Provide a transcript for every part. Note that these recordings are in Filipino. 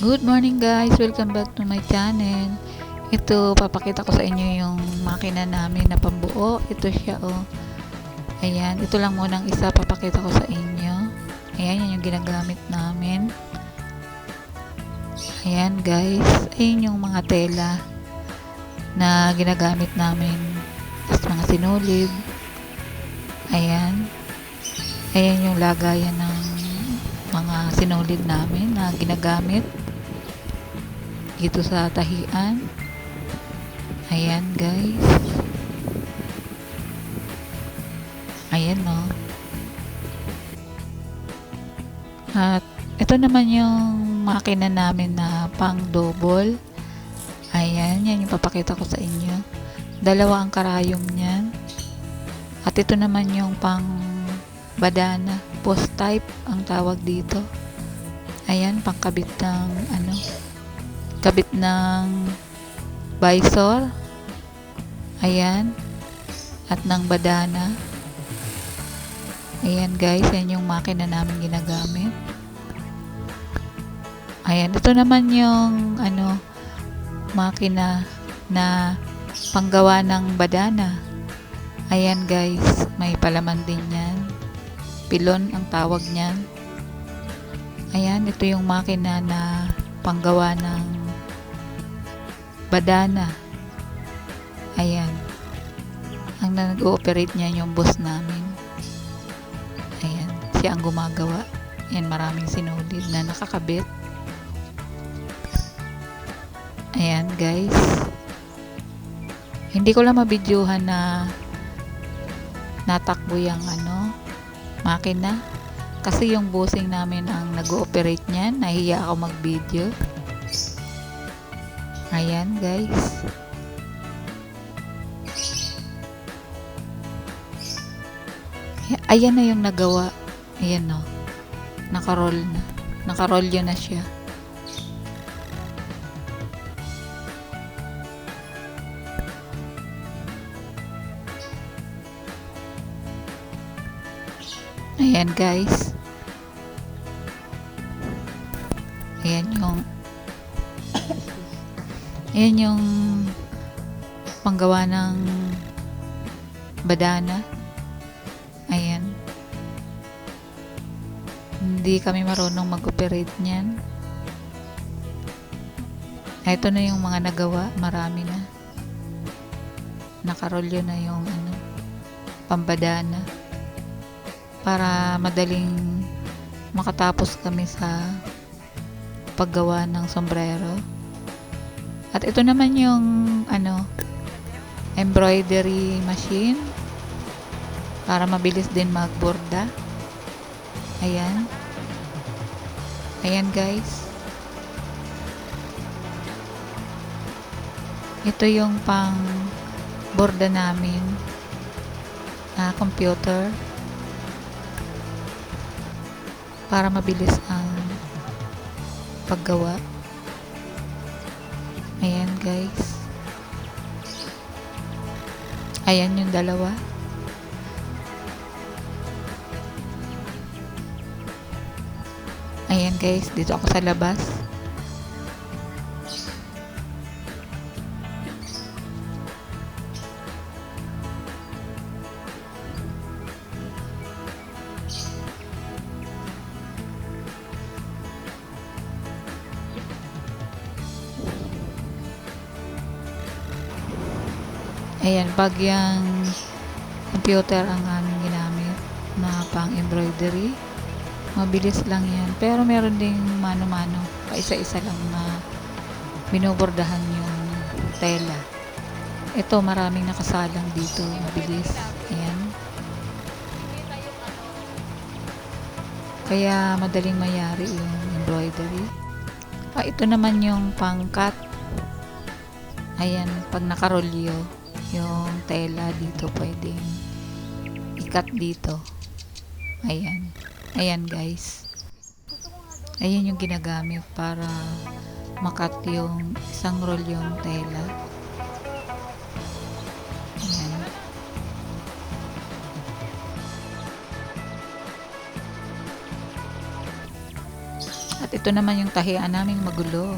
Good morning guys! Welcome back to my channel. Ito, papakita ko sa inyo yung makina namin na pambuo. Ito siya oh. Ayan, ito lang munang isa papakita ko sa inyo. Ayan, yan yung ginagamit namin. Ayan guys, ayan yung mga tela na ginagamit namin. Tapos mga sinulid. Ayan. Ayan yung lagayan ng mga sinulid namin na ginagamit dito sa tahian. Ayan guys. Ayan no. At ito naman yung makina namin na pang double. Ayan, yan yung papakita ko sa inyo. Dalawa ang karayom niyan. At ito naman yung pang badana, post type ang tawag dito. Ayan, pangkabit ng kabit ng visor. Ayan. At ng badana. Ayan guys, yan yung makina namin ginagamit. Ayan, ito naman yung makina na panggawa ng badana. Ayan guys, may palaman din yan. Pilon ang tawag niyan. Ayan, ito yung makina na panggawa ng badana. Ayan. Ang nag-ooperate niya yung boss namin. Ayan, siya ang gumagawa. Ayan, maraming sinulid na nakakabit. Ayan guys. Hindi ko lang mabidyohan na natakbo yung makina. Kasi yung bossing namin ang nag-ooperate niyan. Nahiya ako mag-video. Ayan guys. Ayan na yung nagawa. Ayan no. Nakaroll na. Nakaroll yun na siya. Ayan guys. Ayan yung panggawa ng badana. Ayan. Hindi kami marunong mag-operate niyan. Ito na yung mga nagawa. Marami na. Nakarolyo na yung pambadana. Para madaling makatapos kami sa paggawa ng sombrero. At ito naman yung embroidery machine para mabilis din magborda. Ayan. Ayan guys. Ito yung pang borda namin na computer para mabilis ang paggawa. Ayan guys. Ayan yung dalawa. Ayan guys, dito ako sa labas. Ayan, pag yung computer ang aming ginamit na pang embroidery, mabilis lang yan. Pero meron ding mano-mano, paisa-isa lang na binubordahan yung tela. Ito, maraming nakasalang dito, mabilis. Ayan. Kaya madaling mayari yung embroidery. Ito naman yung pang-cut. Ayan, pag nakarolyo yung tela dito, pwedeng i-cut dito. Ayan. Ayan guys. Ayan yung ginagamit para makat yung isang roll yung tela. Ayan. At ito naman yung tahian naming magulo.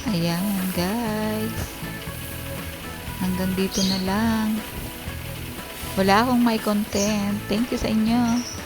Ayan guys. Hanggang dito na lang. Wala akong may content. Thank you sa inyo.